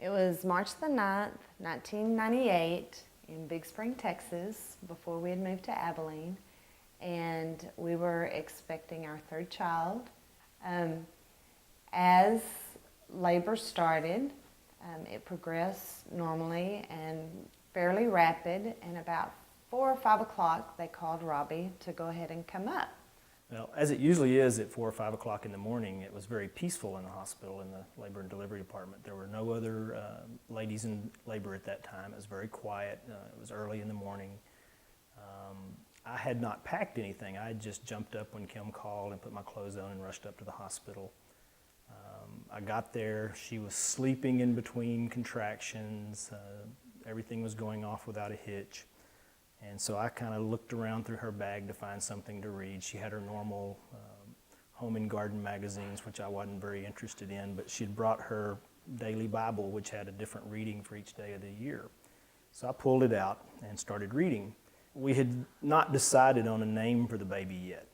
It was March the 9th, 1998 in Big Spring, Texas, before we had moved to Abilene, and we were expecting our third child. As labor started, it progressed normally and fairly rapid, and about 4 or 5 o'clock they called Robbie to go ahead and come up. Well, as it usually is at 4 or 5 o'clock in the morning, it was very peaceful in the hospital in the labor and delivery department. There were no other ladies in labor at that time. It was very quiet. It was early in the morning. I had not packed anything. I had just jumped up when Kim called and put my clothes on and rushed up to the hospital. I got there. She was sleeping in between contractions. Everything was going off without a hitch. And so I kind of looked around through her bag to find something to read. She had her normal home and garden magazines, which I wasn't very interested in, but she'd brought her daily Bible, which had a different reading for each day of the year. So I pulled it out and started reading. We had not decided on a name for the baby yet.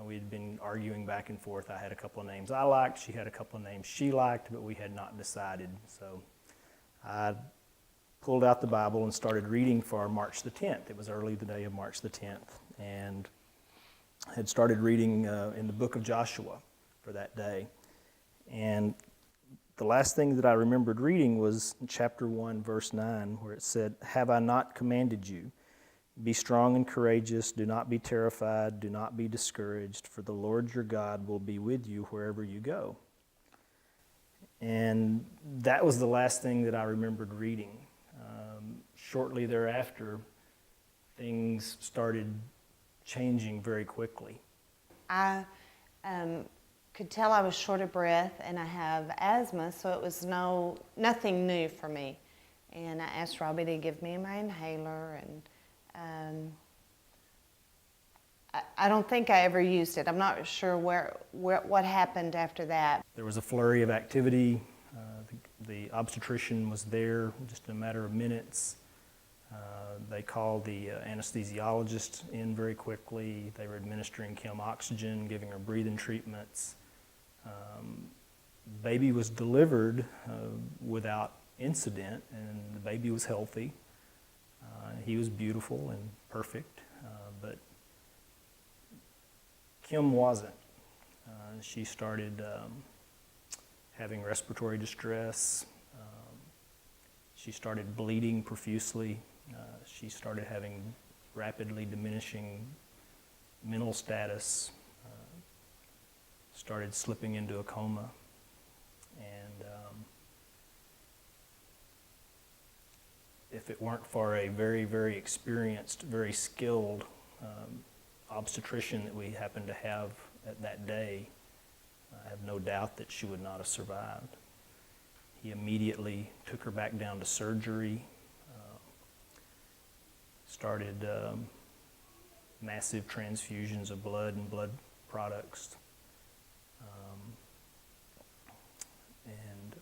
We had been arguing back and forth. I had a couple of names I liked, she had a couple of names she liked, but we had not decided. So I pulled out the Bible and started reading for March the 10th. It was early the day of March the 10th, and had started reading in the book of Joshua for that day. And the last thing that I remembered reading was chapter 1, verse 9, where it said, "Have I not commanded you? Be strong and courageous, do not be terrified, do not be discouraged, for the Lord your God will be with you wherever you go." And that was the last thing that I remembered reading. Shortly thereafter, things started changing very quickly. I could tell I was short of breath, and I have asthma, so it was nothing new for me. And I asked Robbie to give me my inhaler, and I don't think I ever used it. I'm not sure what happened after that. There was a flurry of activity. The obstetrician was there just in a matter of minutes. They called the anesthesiologist in very quickly. They were administering Kim oxygen, giving her breathing treatments. Baby was delivered without incident, and the baby was healthy. He was beautiful and perfect, but Kim wasn't. She started having respiratory distress. She started bleeding profusely. She started having rapidly diminishing mental status, started slipping into a coma, and if it weren't for a very, very experienced, very skilled obstetrician that we happened to have at that day, I have no doubt that she would not have survived. He immediately took her back down to surgery, started massive transfusions of blood and blood products, and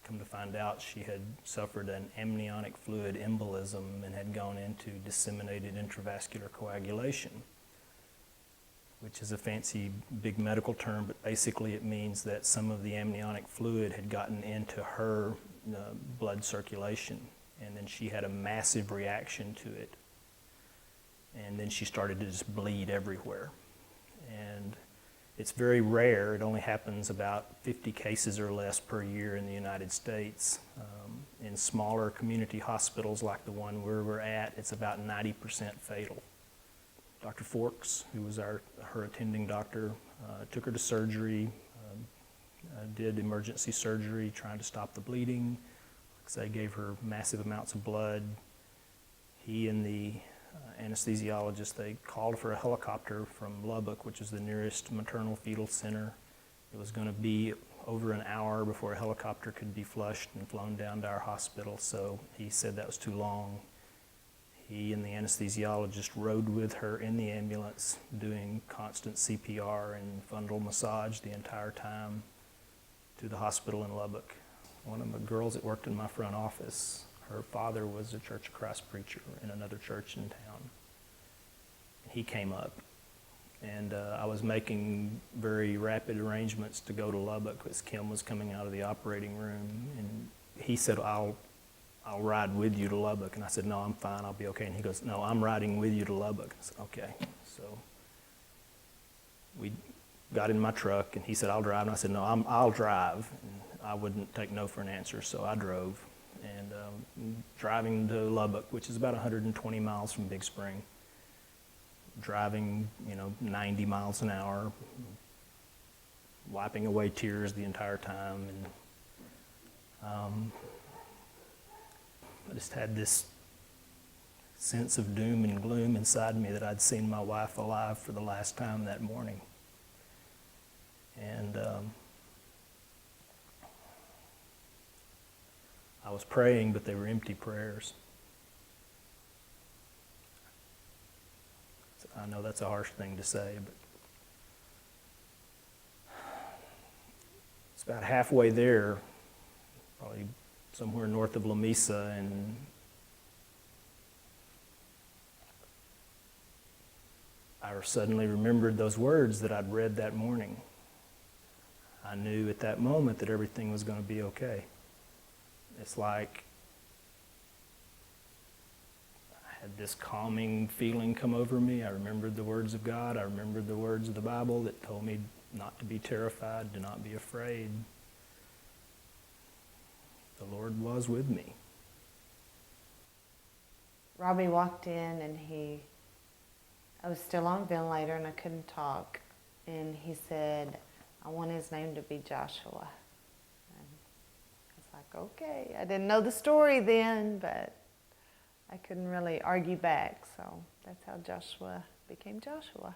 come to find out she had suffered an amniotic fluid embolism and had gone into disseminated intravascular coagulation, which is a fancy big medical term, but basically it means that some of the amniotic fluid had gotten into her blood circulation, and then she had a massive reaction to it, and then she started to just bleed everywhere. And it's very rare. It only happens about 50 cases or less per year in the United States. In smaller community hospitals like the one where we're at, it's about 90% fatal. Dr. Forks, who was her attending doctor, took her to surgery, did emergency surgery trying to stop the bleeding. They gave her massive amounts of blood. He and the anesthesiologist, they called for a helicopter from Lubbock, which is the nearest maternal fetal center. It was going to be over an hour before a helicopter could be flushed and flown down to our hospital, so he said that was too long. He and the anesthesiologist rode with her in the ambulance, doing constant CPR and fundal massage the entire time to the hospital in Lubbock. One of the girls that worked in my front office, her father was a Church of Christ preacher in another church in town. He came up, and I was making very rapid arrangements to go to Lubbock because Kim was coming out of the operating room, and he said, I'll ride with you to Lubbock. And I said, no, I'm fine, I'll be okay. And he goes, no, I'm riding with you to Lubbock. I said, okay. So we got in my truck, and he said, I'll drive. And I said, no, I'll drive. And I wouldn't take no for an answer, so I drove. And driving to Lubbock, which is about 120 miles from Big Spring, driving, 90 miles an hour, wiping away tears the entire time. And I just had this sense of doom and gloom inside me that I'd seen my wife alive for the last time that morning. And I was praying, but they were empty prayers. I know that's a harsh thing to say, but it's about halfway there, probably somewhere north of Lamesa, and I suddenly remembered those words that I'd read that morning. I knew at that moment that everything was going to be okay. It's like I had this calming feeling come over me. I remembered the words of God. I remembered the words of the Bible that told me not to be terrified, to not be afraid. The Lord was with me. Robbie walked in, and I was still on a ventilator and I couldn't talk. And he said, I want his name to be Joshua. And I was like, okay. I didn't know the story then, but I couldn't really argue back. So that's how Joshua became Joshua.